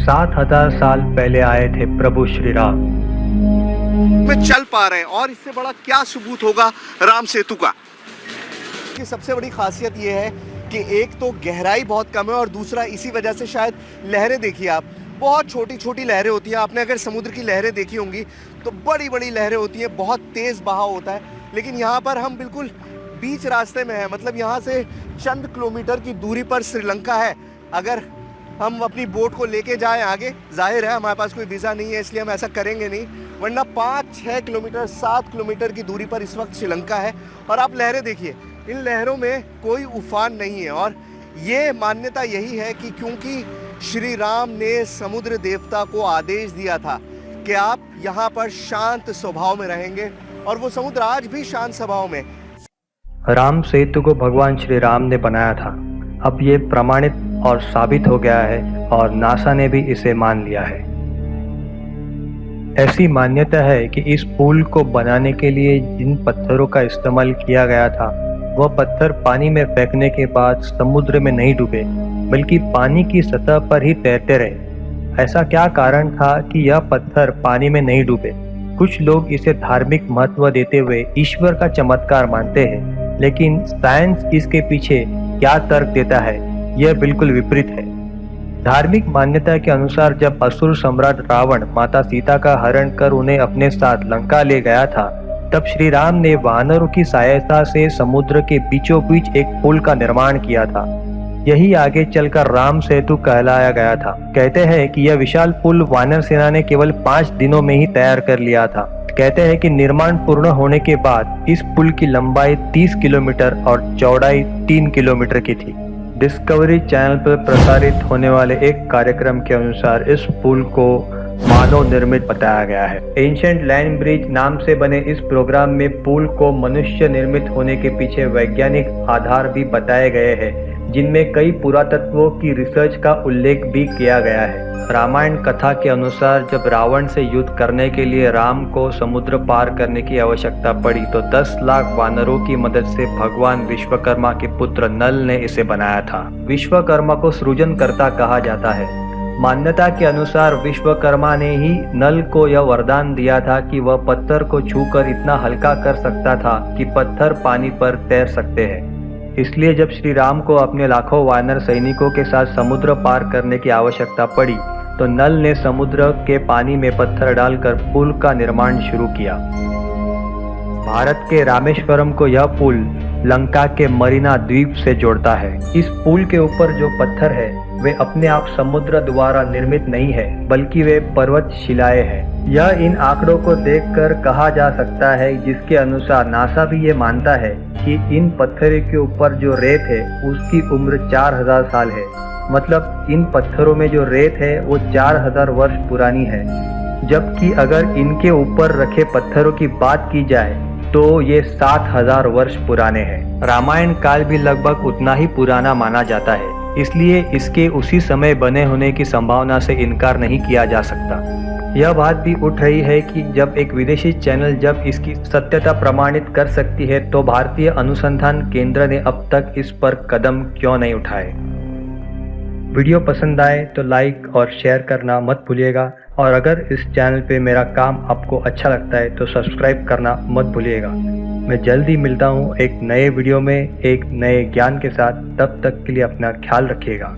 7000 साल पहले आए थे प्रभु श्री राम। में चल पा रहे हैं और इससे बड़ा क्या सबूत होगा राम सेतु का। कि सबसे बड़ी खासियत यह है कि एक तो गहराई बहुत कम है और दूसरा इसी वजह से शायद लहरें देखिए आप, बहुत छोटी छोटी लहरें होती हैं। आपने अगर समुद्र की लहरें देखी होंगी तो बड़ी बड़ी लहरें होती हैं, बहुत तेज़ बहाव होता है। लेकिन यहाँ पर हम बिल्कुल बीच रास्ते में हैं, मतलब यहाँ से चंद किलोमीटर की दूरी पर श्रीलंका है। अगर हम अपनी बोट को लेके जाएं आगे, जाहिर है हमारे पास कोई वीज़ा नहीं है इसलिए हम ऐसा करेंगे नहीं, वरना 5-6 किलोमीटर 7 किलोमीटर की दूरी पर इस वक्त श्रीलंका है। और आप लहरें देखिए, इन लहरों में कोई उफान नहीं है। और ये मान्यता यही है कि क्योंकि श्री राम ने समुद्र देवता को आदेश दिया था कि आप यहाँ पर शांत स्वभाव में रहेंगे, और वो समुद्र आज भी शांत स्वभाव में। राम सेतु को भगवान श्री राम ने बनाया था। अब ये प्रमाणित और साबित हो गया है और नासा ने भी इसे मान लिया है। ऐसी मान्यता है कि इस पुल को बनाने के लिए जिन पत्थरों का इस्तेमाल किया गया था वह पत्थर पानी में फेंकने के बाद समुद्र में नहीं डूबे, बल्कि पानी की सतह पर ही तैरते रहे। ऐसा क्या कारण था कि यह पत्थर पानी में नहीं डूबे? कुछ लोग इसे धार्मिक महत्व देते हुए ईश्वर का चमत्कार मानते हैं, लेकिन साइंस इसके पीछे क्या तर्क देता है यह बिल्कुल विपरीत है। धार्मिक मान्यता के अनुसार जब असुर सम्राट रावण माता सीता का हरण कर उन्हें अपने साथ लंका ले गया था, तब श्री राम ने वानरों की सहायता से समुद्र के बीचों बीच एक पुल का निर्माण किया था। यही आगे चलकर राम सेतु कहलाया गया था। कहते हैं कि यह विशाल पुल वानर सेना ने केवल 5 दिनों में ही तैयार कर लिया था। कहते हैं कि निर्माण पूर्ण होने के बाद इस पुल की लंबाई 30 किलोमीटर और चौड़ाई 3 किलोमीटर की थी। डिस्कवरी चैनल पर प्रसारित होने वाले एक कार्यक्रम के अनुसार इस पुल को मानव निर्मित बताया गया है। एंशिएंट लैंड ब्रिज नाम से बने इस प्रोग्राम में पुल को मनुष्य निर्मित होने के पीछे वैज्ञानिक आधार भी बताए गए हैं, जिनमें कई पुरातत्वों की रिसर्च का उल्लेख भी किया गया है। रामायण कथा के अनुसार जब रावण से युद्ध करने के लिए राम को समुद्र पार करने की आवश्यकता पड़ी तो 10 लाख वानरों की मदद से भगवान विश्वकर्मा के पुत्र नल ने इसे बनाया था। विश्वकर्मा को सृजनकर्ता कहा जाता है। मान्यता के अनुसार विश्वकर्मा ने ही नल को यह वरदान दिया था कि वह पत्थर को छूकर इतना हल्का कर सकता था कि पत्थर पानी पर तैर सकते हैं। इसलिए जब श्री राम को अपने लाखों वानर सैनिकों के साथ समुद्र पार करने की आवश्यकता पड़ी तो नल ने समुद्र के पानी में पत्थर डालकर पुल का निर्माण शुरू किया। भारत के रामेश्वरम को यह पुल लंका के मरीना द्वीप से जोड़ता है। इस पुल के ऊपर जो पत्थर है वे अपने आप समुद्र द्वारा निर्मित नहीं है, बल्कि वे पर्वत शिलाएं हैं। यह इन आंकड़ों को देखकर कहा जा सकता है, जिसके अनुसार नासा भी ये मानता है कि इन पत्थरों के ऊपर जो रेत है उसकी उम्र 4000 साल है। मतलब इन पत्थरों में जो रेत है वो 4000 वर्ष पुरानी है, जबकि अगर इनके ऊपर रखे पत्थरों की बात की जाए तो ये 7000 वर्ष पुराने हैं। रामायण काल भी लगभग उतना ही पुराना माना जाता है, इसलिए इसके उसी समय बने होने की संभावना से इनकार नहीं किया जा सकता। यह बात भी उठ रही है कि जब एक विदेशी चैनल जब इसकी सत्यता प्रमाणित कर सकती है तो भारतीय अनुसंधान केंद्र ने अब तक इस पर कदम क्यों नहीं उठाए। वीडियो पसंद आए तो लाइक और शेयर करना मत भूलिएगा, और अगर इस चैनल पे मेरा काम आपको अच्छा लगता है तो सब्सक्राइब करना मत भूलिएगा। मैं जल्दी मिलता हूँ एक नए वीडियो में एक नए ज्ञान के साथ। तब तक के लिए अपना ख्याल रखिएगा।